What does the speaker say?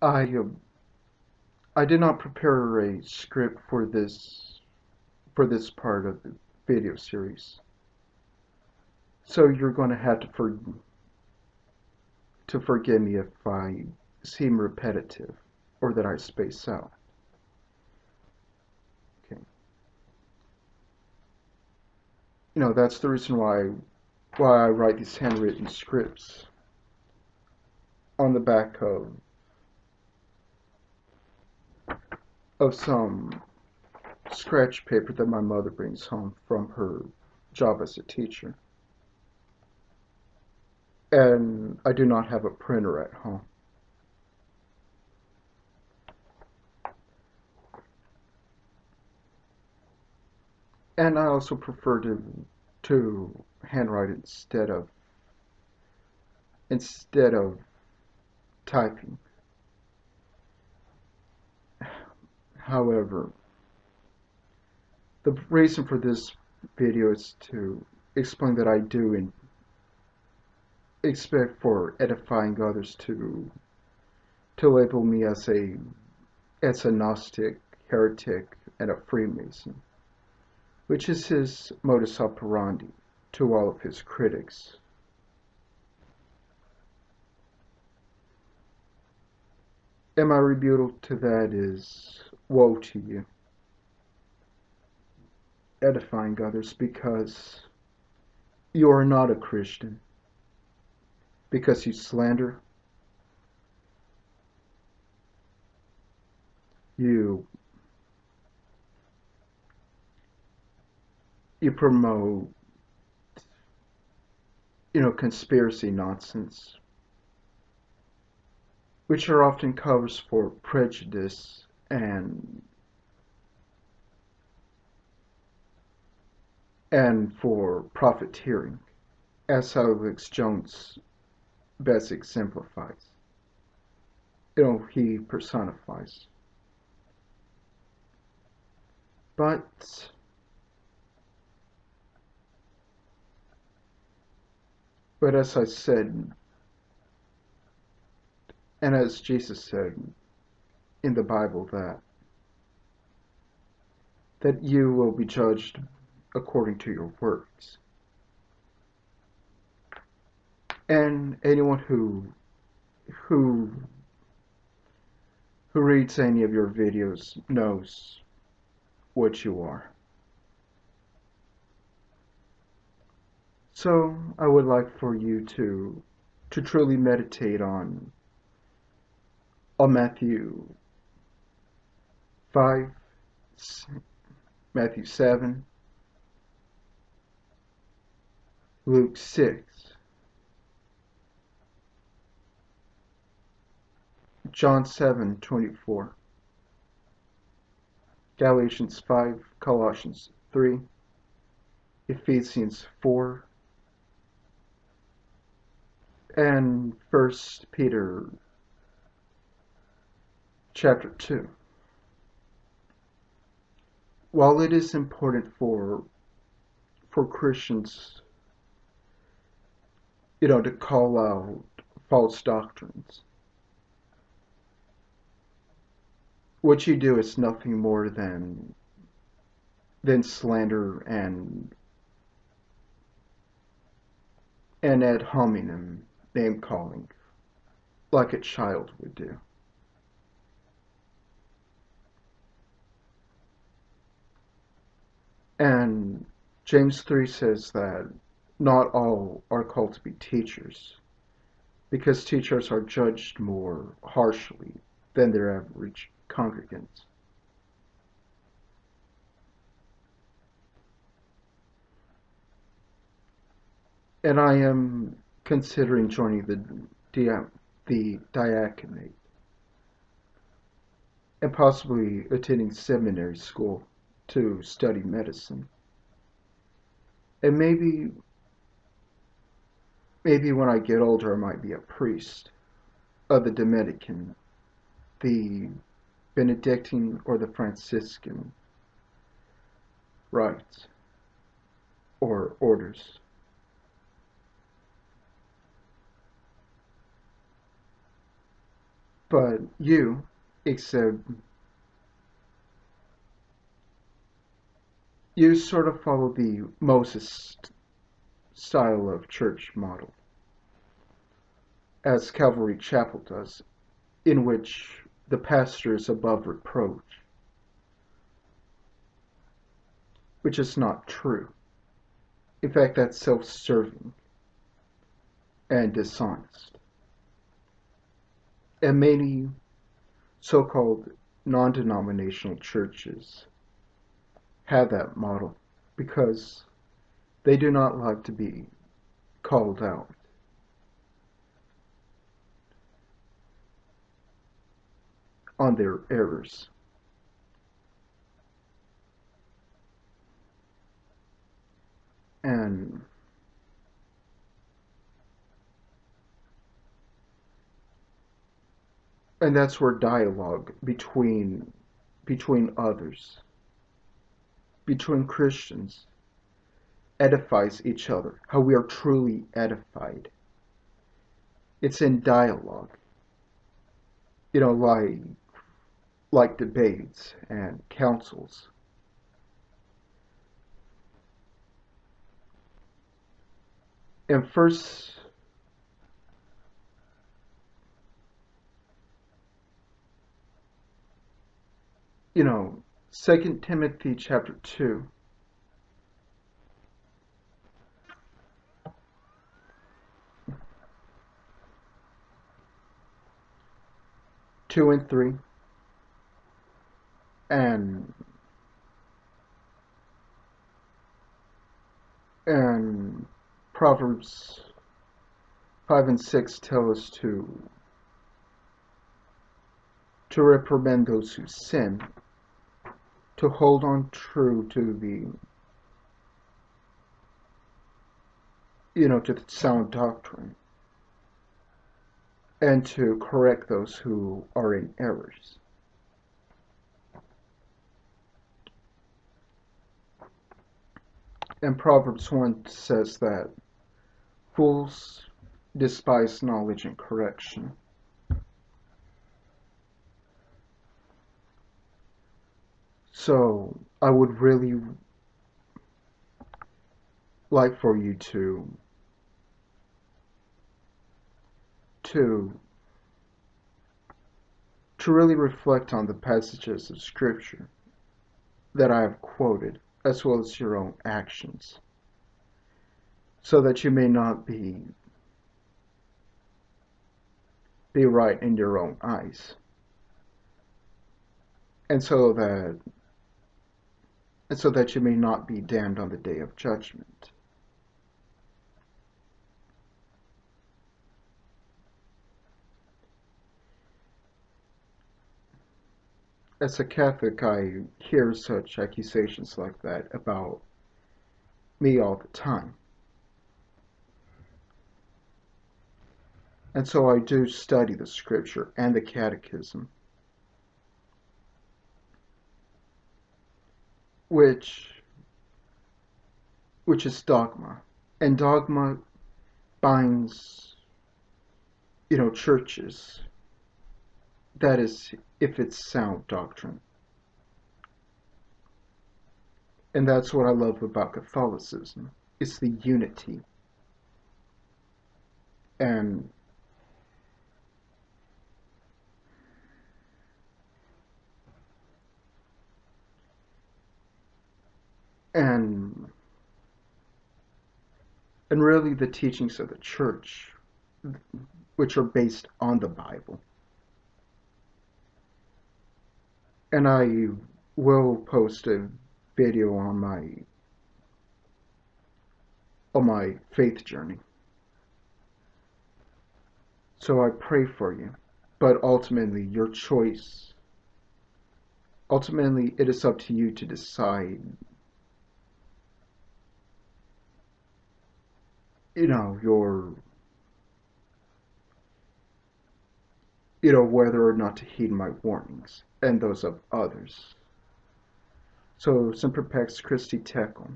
I I did not prepare a script for this part of the video series, so you're going to have to forgive me if I seem repetitive or that I space out. Okay, that's the reason why I write these handwritten scripts on the back of some scratch paper that my mother brings home from her job as a teacher. And I do not have a printer at home. And I also prefer to handwrite instead of typing. However, the reason for this video is to explain that I do expect for edifying others to label me as a Gnostic, heretic, and a Freemason, which is his modus operandi to all of his critics. And my rebuttal to that is, woe to you, edifying others, because you are not a Christian, because you slander, you you promote, conspiracy nonsense, which are often covers for prejudice and for profiteering, as Alex Jones best exemplifies. He personifies. But as I said, and as Jesus said in the Bible, that you will be judged according to your works. And anyone who reads any of your videos knows what you are. So I would like for you to truly meditate on Matthew 5, Matthew 7, Luke 6, John 7:24, Galatians 5, Colossians 3, Ephesians 4, and 1 Peter chapter 2. While it is important for Christians, to call out false doctrines, what you do is nothing more than slander and ad hominem name calling, like a child would do. And James 3 says that not all are called to be teachers, because teachers are judged more harshly than their average congregants. And I am considering joining the diaconate and possibly attending seminary school to study medicine. And maybe when I get older I might be a priest of the Dominican, the Benedictine, or the Franciscan rites or orders. But except you sort of follow the Moses style of church model, as Calvary Chapel does, in which the pastor is above reproach, which is not true. In fact, that's self-serving and dishonest. And many so-called non-denominational churches have that model because they do not like to be called out. On their errors. And that's where dialogue between others, between Christians, edifies each other, how we are truly edified. It's in dialogue, you know, like debates and councils. And first, you know, 2 Timothy chapter 2, 2 and 3, and and Proverbs 5 and 6 tell us to reprimand those who sin, to hold on true to to the sound doctrine, and to correct those who are in errors. And Proverbs 1 says that fools despise knowledge and correction. So I would really like for you to really reflect on the passages of Scripture that I have quoted, as well as your own actions, so that you may not be right in your own eyes, and so that you may not be damned on the day of judgment. As a Catholic, I hear such accusations like that about me all the time. And so I do study the Scripture and the Catechism, which is dogma. And dogma binds, churches. That is, if it's sound doctrine. And that's what I love about Catholicism. It's the unity. And and really the teachings of the church, which are based on the Bible. And I will post a video on my faith journey. So I pray for you. But ultimately, your choice, ultimately, it is up to you to decide, whether or not to heed my warnings and those of others. So, Semper Pax Christi Tecum.